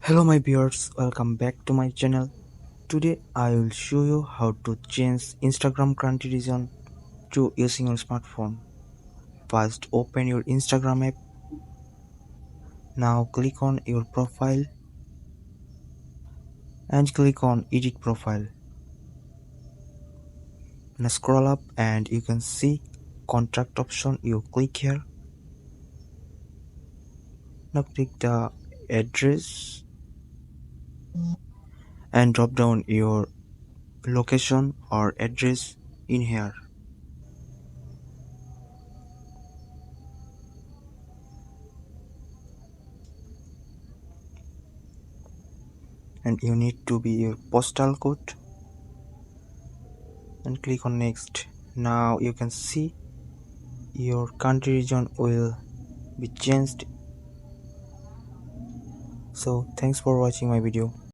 Hello my viewers, welcome back to my channel. Today I will show you how to change Instagram country region to using your smartphone. First open your Instagram app. Now click on your profile and click on edit profile. Now scroll up and you can see contract option. You click here. Now click the address and drop down your location or address in here. And you need to be your postal code and click on next. Now you can see your country region will be changed. So thanks for watching my video.